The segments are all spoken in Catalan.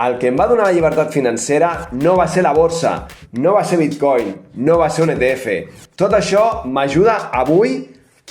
El que em va donar la llibertat financera no va ser la borsa, no va ser Bitcoin, no va ser un ETF. Tot això m'ajuda avui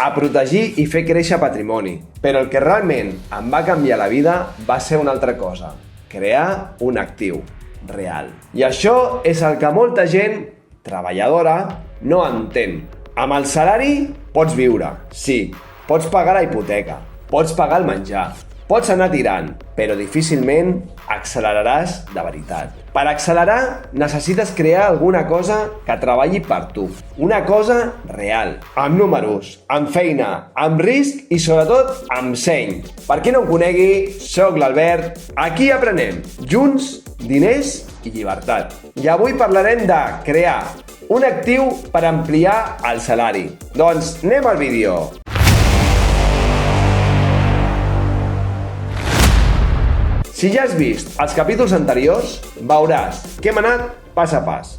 a protegir i fer créixer patrimoni. Però el que realment em va canviar la vida va ser una altra cosa: crear un actiu real. I això és el que molta gent treballadora no entén. Amb el salari pots viure, sí, pots pagar la hipoteca, pots pagar el menjar, pots anar tirant, però difícilment acceleraràs de veritat. Per accelerar necessites crear alguna cosa que treballi per tu, una cosa real, amb números, amb feina, amb risc i sobretot amb seny. Per qui no em conegui, soc l'Albert, aquí aprenem junts diners i llibertat. I avui parlarem de crear un actiu per ampliar el salari. Doncs anem al vídeo. Si ja has vist els capítols anteriors, veuràs que hem anat pas a pas.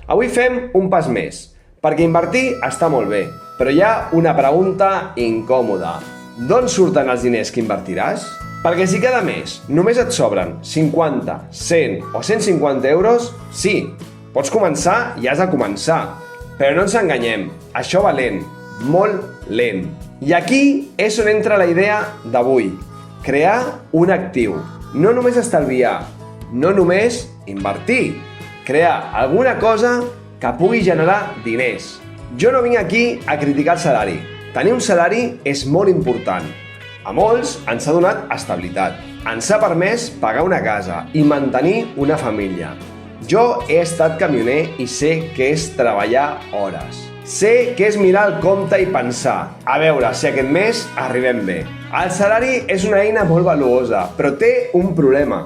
Avui fem un pas més, perquè invertir està molt bé, però hi ha una pregunta incòmoda. D'on surten els diners que invertiràs? Perquè si cada mes només et sobren 50, 100 o 150 euros, sí, pots començar i has de començar. Però no ens enganyem, això va lent, molt lent. I aquí és on entra la idea d'avui: crear un actiu. No només estalviar, no només invertir, crear alguna cosa que pugui generar diners. Jo no vinc aquí a criticar el salari. Tenir un salari és molt important. A molts ens ha donat estabilitat, ens ha permès pagar una casa i mantenir una família. Jo he estat camioner i sé què és treballar hores. Sé què és mirar el compte i pensar, a veure si aquest mes arribem bé. El salari és una eina molt valuosa, però té un problema.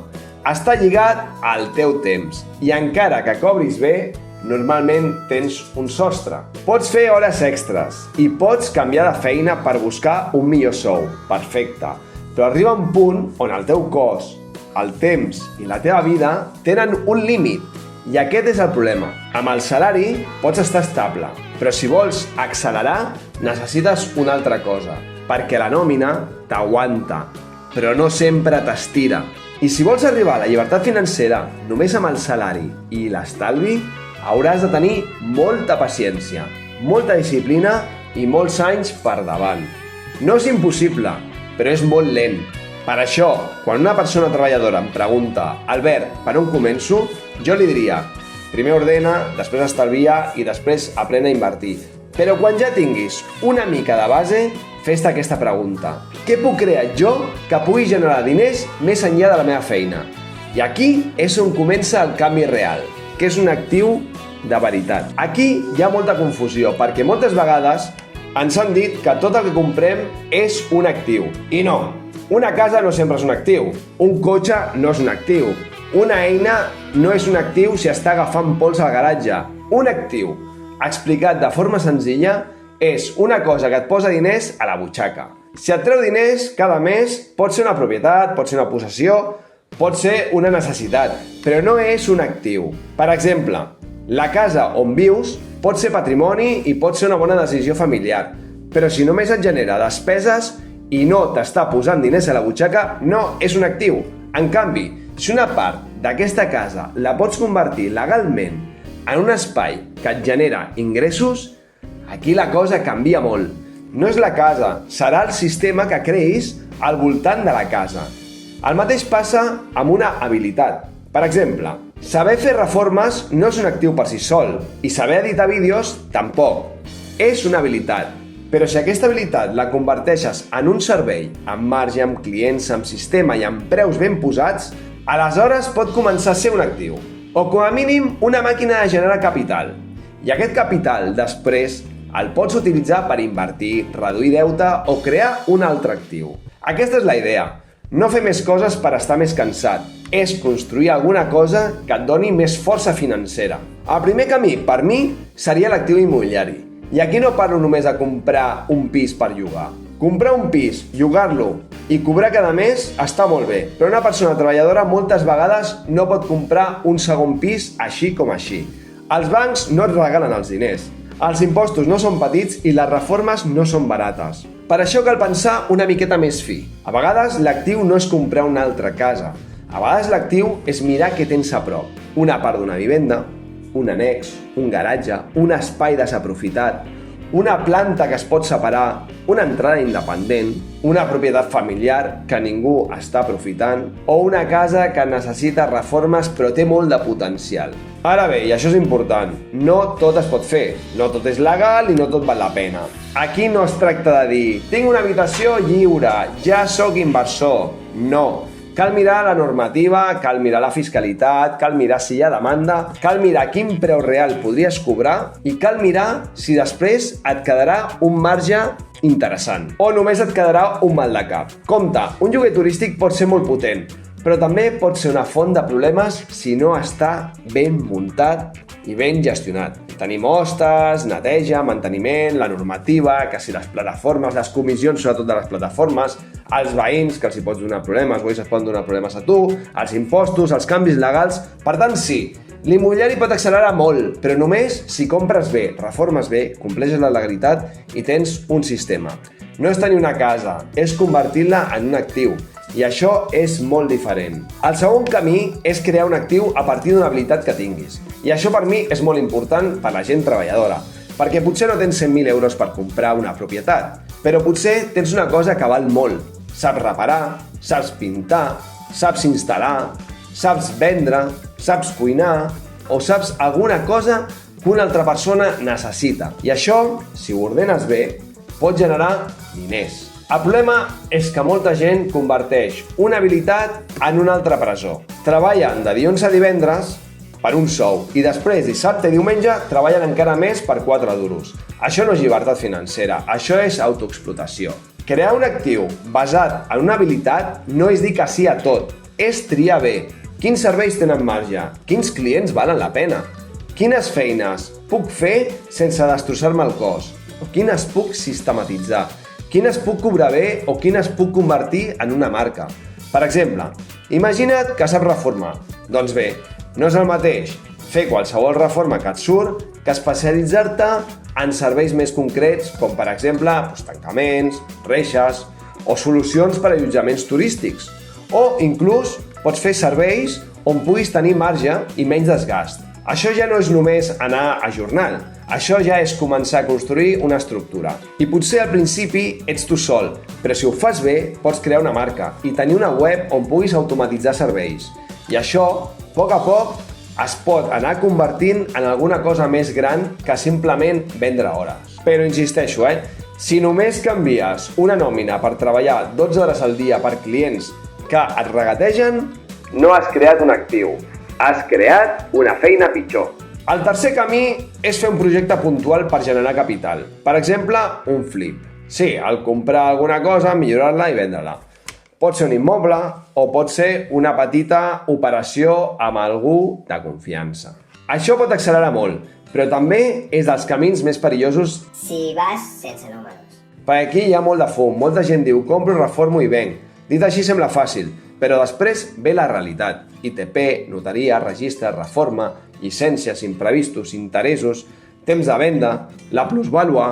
Està lligat al teu temps i encara que cobris bé, normalment tens un sostre. Pots fer hores extres i pots canviar de feina per buscar un millor sou. Perfecte. Però arriba un punt on el teu cos, el temps i la teva vida tenen un límit. I aquest és el problema. Amb el salari pots estar estable, però si vols accelerar necessites una altra cosa, perquè la nòmina t'aguanta, però no sempre t'estira. I si vols arribar a la llibertat financera només amb el salari i l'estalvi, hauràs de tenir molta paciència, molta disciplina i molts anys per davant. No és impossible, però és molt lent. Per això, quan una persona treballadora em pregunta: Albert, per on començo? Jo li diria: primer ordena, després estalvia i després aprèn a invertir. Però quan ja tinguis una mica de base, fes-te aquesta pregunta: què puc crear jo que pugui generar diners més enllà de la meva feina? I aquí és on comença el canvi real, que és un actiu de veritat. Aquí hi ha molta confusió, perquè moltes vegades ens han dit que tot el que comprem és un actiu. I no, una casa no sempre és un actiu, un cotxe no és un actiu, una eina no és un actiu si està agafant pols al garatge. Un actiu, explicat de forma senzilla, és una cosa que et posa diners a la butxaca. Si et treu diners cada mes, pot ser una propietat, pot ser una possessió, pot ser una necessitat, però no és un actiu. Per exemple, la casa on vius pot ser patrimoni i pot ser una bona decisió familiar, però si només et genera despeses i no t'està posant diners a la butxaca, no és un actiu. En canvi, si una part d'aquesta casa la pots convertir legalment en un espai que et genera ingressos, aquí la cosa canvia molt. No és la casa, serà el sistema que creïs al voltant de la casa. El mateix passa amb una habilitat. Per exemple, saber fer reformes no és un actiu per si sol, i saber editar vídeos tampoc. És una habilitat. Però si aquesta habilitat la converteixes en un servei, amb marge, amb clients, amb sistema i amb preus ben posats, aleshores pot començar a ser un actiu. O com a mínim una màquina de generar capital. I aquest capital després el pots utilitzar per invertir, reduir deute o crear un altre actiu. Aquesta és la idea. No fer més coses per estar més cansat. És construir alguna cosa que et doni més força financera. El primer camí, per mi, seria l'actiu immobiliari. I aquí no parlo només de comprar un pis per llogar. Comprar un pis, llogar-lo i cobrar cada mes està molt bé, però una persona treballadora moltes vegades no pot comprar un segon pis així com així. Els bancs no et regalen els diners, els impostos no són petits i les reformes no són barates. Per això cal pensar una miqueta més fi. A vegades l'actiu no és comprar una altra casa, A vegades l'actiu és mirar què tens a prop. Una part d'una vivenda, un annex, un garatge, un espai desaprofitat, una planta que es pot separar, una entrada independent, una propietat familiar que ningú està aprofitant o una casa que necessita reformes però té molt de potencial. Ara bé, i això és important, no tot es pot fer, no tot és legal i no tot val la pena. Aquí no es tracta de dir, tinc una habitació lliure, ja sóc inversor. No. Cal mirar la normativa, cal mirar la fiscalitat, cal mirar si hi ha demanda, cal mirar quin preu real podries cobrar i cal mirar si després et quedarà un marge interessant o només et quedarà un mal de cap. Compte, un lloguer turístic pot ser molt potent, però també pot ser una font de problemes si no està ben muntat i ben gestionat. Tenim hostes, neteja, manteniment, la normativa, que si les plataformes, les comissions sobretot de les plataformes, els veïns, que els hi pots donar problemes, o ells es poden donar problemes a tu, els impostos, els canvis legals. Per tant, sí, l'immobiliari pot accelerar molt, però només si compres bé, reformes bé, compleixes la legalitat i tens un sistema. No és tenir una casa, és convertir-la en un actiu. I això és molt diferent. El segon camí és crear un actiu a partir d'una habilitat que tinguis. I això per mi és molt important per la gent treballadora, perquè potser no tens 100.000 euros per comprar una propietat, però potser tens una cosa que val molt. Saps reparar, saps pintar, saps instal·lar, saps vendre, saps cuinar o saps alguna cosa que una altra persona necessita. I això, si ho ordenes bé, pot generar diners. El problema és que molta gent converteix una habilitat en una altra presó. Treballen de dilluns a divendres per un sou i després dissabte i diumenge treballen encara més per 4 duros. Això no és llibertat financera, això és autoexplotació. Crear un actiu basat en una habilitat no és dir que sí a tot, és triar bé. Quins serveis tenen marge? Quins clients valen la pena? Quines feines puc fer sense destrossar-me el cos? O quines puc sistematitzar? Quines puc cobrar bé o quines puc convertir en una marca? Per exemple, imagina't que saps reformar. Doncs bé, no és el mateix fer qualsevol reforma que et surt que especialitzar-te en serveis més concrets com per exemple tancaments, reixes o solucions per a allotjaments turístics. O inclús pots fer serveis on puguis tenir marge i menys desgast. Això ja no és només anar a jornal, això ja és començar a construir una estructura. I potser al principi ets tu sol, però si ho fas bé, pots crear una marca i tenir una web on puguis automatitzar serveis. I això, a poc, es pot anar convertint en alguna cosa més gran que simplement vendre hores. Però insisteixo, si només canvies una nòmina per treballar 12 hores al dia per clients que et regategen, no has creat un actiu. Has creat una feina pitjor. El tercer camí és fer un projecte puntual per generar capital. Per exemple, un flip. Sí, al comprar alguna cosa, millorar-la i vendre-la. Pot ser un immoble o pot ser una petita operació amb algú de confiança. Això pot accelerar molt, però també és dels camins més perillosos si vas sense números. Perquè aquí hi ha molt de fum, molta gent diu compro, reformo i venc. Dit així sembla fàcil, però després ve la realitat. ITP, notaria, registre, reforma, llicències, imprevistos, interessos, temps de venda, la plusvàlua,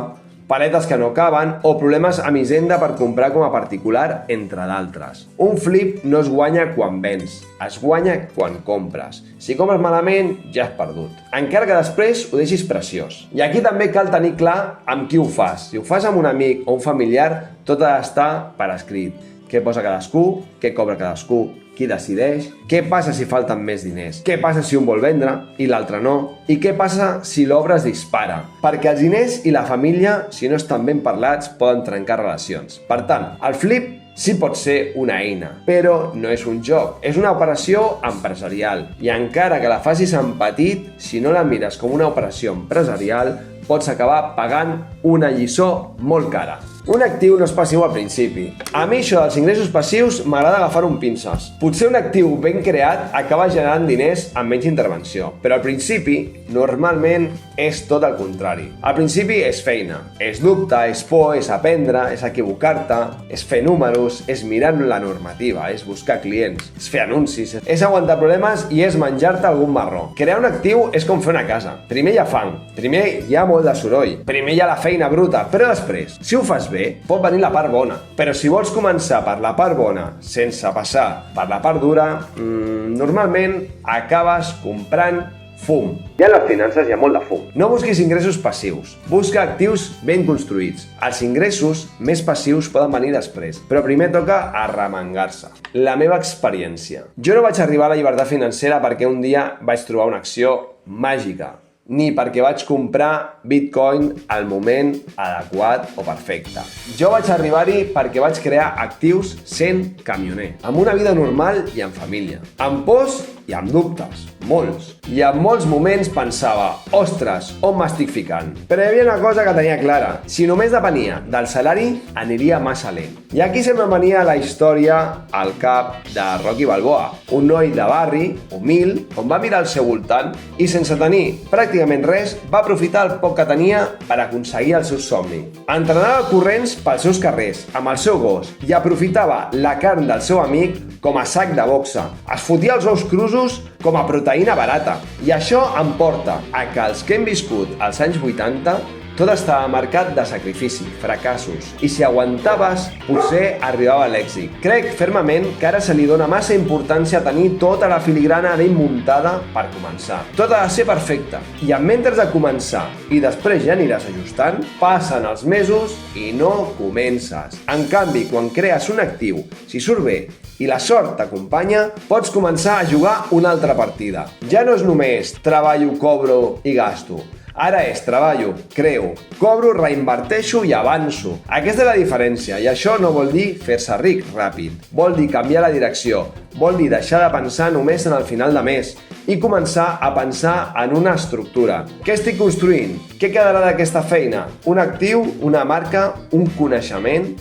paletes que no caben o problemes amb Hisenda per comprar com a particular, entre d'altres. Un flip no es guanya quan vens, es guanya quan compres. Si compres malament, ja has perdut. Encara que després ho deixis preciós. I aquí també cal tenir clar amb qui ho fas. Si ho fas amb un amic o un familiar, tot ha d'estar per escrit. Què posa cadascú, què cobra cadascú, qui decideix, què passa si falten més diners, què passa si un vol vendre i l'altre no, i què passa si l'obra es dispara. Perquè els diners i la família, si no estan ben parlats, poden trencar relacions. Per tant, el flip sí pot ser una eina, però no és un joc, és una operació empresarial. I encara que la facis en petit, si no la mires com una operació empresarial, pots acabar pagant una lliçó molt cara. Un actiu no és passiu al principi. A mi això dels ingressos passius m'agrada agafar un pinces. Potser un actiu ben creat acaba generant diners amb menys intervenció, però al principi normalment és tot el contrari. Al principi és feina, és dubte, és por, és aprendre, és equivocar-te, és fer números, és mirar la normativa, és buscar clients, és fer anuncis, és aguantar problemes i és menjar-te algun marró. Crear un actiu és com fer una casa. Primer hi ha fang, primer hi ha molt de soroll, primer hi ha la feina bruta, però després, si ho fas bé, pot venir la part bona. Però si vols començar per la part bona sense passar per la part dura, normalment acabes comprant fum. I en les finances hi ha molt de fum. No busquis ingressos passius, busca actius ben construïts. Els ingressos més passius poden venir després, però primer toca arremangar-se. La meva experiència. Jo no vaig arribar a la llibertat financera perquè un dia vaig trobar una acció màgica, ni perquè vaig comprar Bitcoin al moment adequat o perfecte. Jo vaig arribar-hi perquè vaig crear actius sent camioner, amb una vida normal i en família, amb pors i amb dubtes, molts. I en molts moments pensava, ostres, on m'estic ficant? Però hi havia una cosa que tenia clara, si només depenia del salari, aniria massa lent. I aquí sempre em venia la història al cap de Rocky Balboa, un noi de barri, humil, on va mirar al seu voltant i sense tenir pràcticament res, va aprofitar el poc que tenia per aconseguir el seu somni. Entrenava corrents pels seus carrers, amb el seu gos, i aprofitava la carn del seu amic com a sac de boxa. Es fotia els ous crusos com a proteïna barata. I això em porta a que els que hem viscut als anys 80 tot estava marcat de sacrifici, fracassos. I si aguantaves, potser arribava a l'èxit. Crec fermament que ara se li dona massa importància a tenir tota la filigrana ben muntada per començar. Tot ha de ser perfecte. I en mentre de començar i després ja aniràs ajustant, passen els mesos i no comences. En canvi, quan crees un actiu, si surt bé i la sort t'acompanya, pots començar a jugar una altra partida. Ja no és només treballo, cobro i gasto. Ara és treballo, creo, cobro, reinverteixo i avanço. Aquesta és la diferència i això no vol dir fer-se ric ràpid. Vol dir canviar la direcció, vol dir deixar de pensar només en el final de mes i començar a pensar en una estructura. Què estic construint? Què quedarà d'aquesta feina? Un actiu, una marca, un coneixement,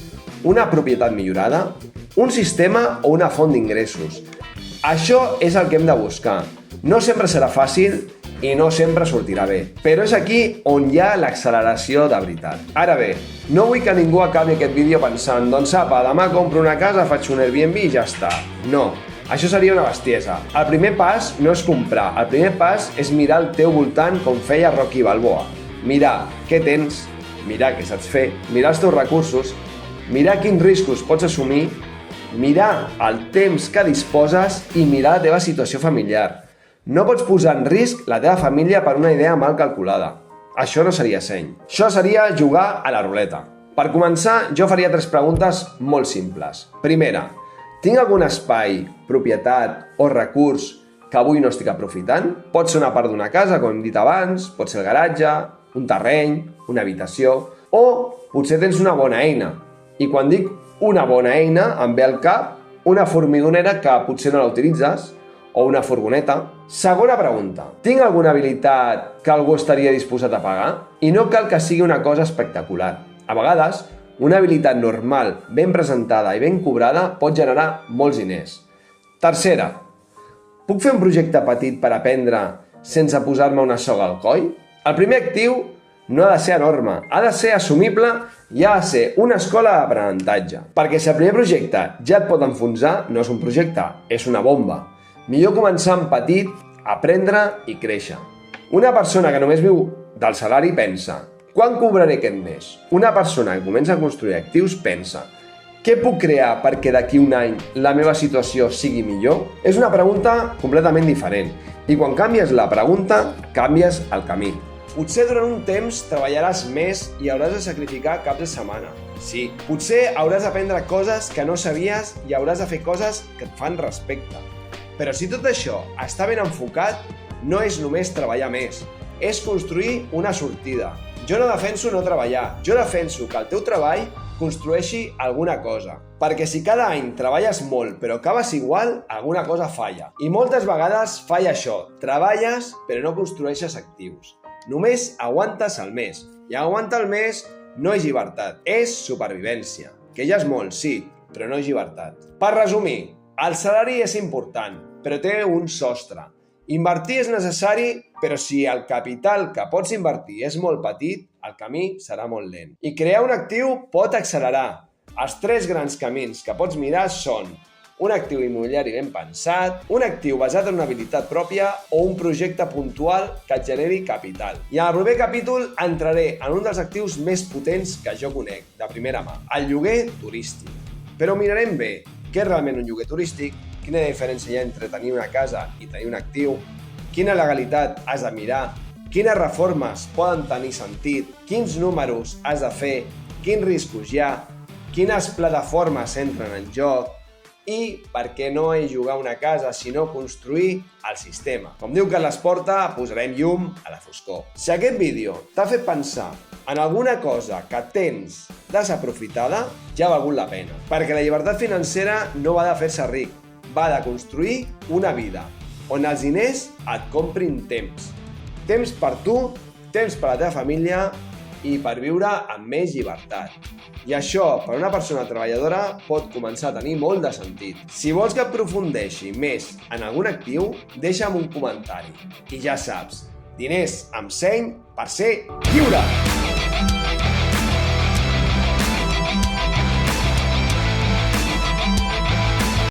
una propietat millorada, un sistema o una font d'ingressos. Això és el que hem de buscar. No sempre serà fàcil i no sempre sortirà bé. Però és aquí on hi ha l'acceleració de veritat. Ara bé, no vull que ningú acabi aquest vídeo pensant doncs apa, demà compro una casa, faig un Airbnb i ja està. No, això seria una bestiesa. El primer pas no és comprar, el primer pas és mirar al teu voltant com feia Rocky Balboa. Mirar què tens, mirar què saps fer, mirar els teus recursos, mirar quins riscos pots assumir, mirar el temps que disposes i mirar la teva situació familiar. No pots posar en risc la teva família per una idea mal calculada. Això no seria seny. Això seria jugar a la ruleta. Per començar, jo faria 3 preguntes molt simples. Primera, tinc algun espai, propietat o recurs que avui no estic aprofitant? Pot ser una part d'una casa, com hem dit abans, pot ser el garatge, un terreny, una habitació, o potser tens una bona eina. I quan dic una bona eina, em ve al cap una formigonera que potser no la utilitzes, o una furgoneta. Segona pregunta. Tinc alguna habilitat que algú estaria disposat a pagar? I no cal que sigui una cosa espectacular. A vegades, una habilitat normal, ben presentada i ben cobrada pot generar molts diners. Tercera. Puc fer un projecte petit per aprendre sense posar-me una soga al coll? El primer actiu no ha de ser enorme, ha de ser assumible i ha de ser una escola d'aprenentatge. Perquè si el primer projecte ja et pot enfonsar, no és un projecte, és una bomba. Millor començar en petit, aprendre i créixer. Una persona que només viu del salari pensa, quan cobraré aquest mes? Una persona que comença a construir actius pensa, què puc crear perquè d'aquí un any la meva situació sigui millor? És una pregunta completament diferent. I quan canvies la pregunta, canvies el camí. Potser durant un temps treballaràs més i hauràs de sacrificar caps de setmana. Sí, potser hauràs d'aprendre coses que no sabies i hauràs de fer coses que et fan respecte. Però si tot això està ben enfocat, no és només treballar més, és construir una sortida. Jo no defenso no treballar, jo defenso que el teu treball construeixi alguna cosa. Perquè si cada any treballes molt però acabes igual, alguna cosa falla. I moltes vegades falla això, treballes però no construeixes actius. Només aguantes el mes. I aguantar el mes no és llibertat, és supervivència. Que ja és molt, sí, però no és llibertat. Per resumir, el salari és important, però té un sostre. Invertir és necessari, però si el capital que pots invertir és molt petit, el camí serà molt lent. I crear un actiu pot accelerar. Els 3 grans camins que pots mirar són un actiu immobiliari ben pensat, un actiu basat en una habilitat pròpia o un projecte puntual que et generi capital. I en el proper capítol entraré en un dels actius més potents que jo conec, de primera mà, el lloguer turístic. Però mirarem bé què és realment un lloguer turístic, quina diferència hi ha entre tenir una casa i tenir un actiu, quina legalitat has de mirar, quines reformes poden tenir sentit, quins números has de fer, quins riscos hi ha, quines plataformes entren en joc i per què no és jugar una casa sinó construir el sistema. Com diu Carles Porta, posarem llum a la foscor. Si aquest vídeo t'ha fet pensar en alguna cosa que tens desaprofitada, ja ha valgut la pena. Perquè la llibertat financera no va de fer-se ric, va de construir una vida on els diners et comprin temps. Temps per tu, temps per a la teva família i per viure amb més llibertat. I això, per a una persona treballadora, pot començar a tenir molt de sentit. Si vols que aprofundeixi més en algun actiu, deixa'm un comentari. I ja saps, diners amb seny per ser lliure!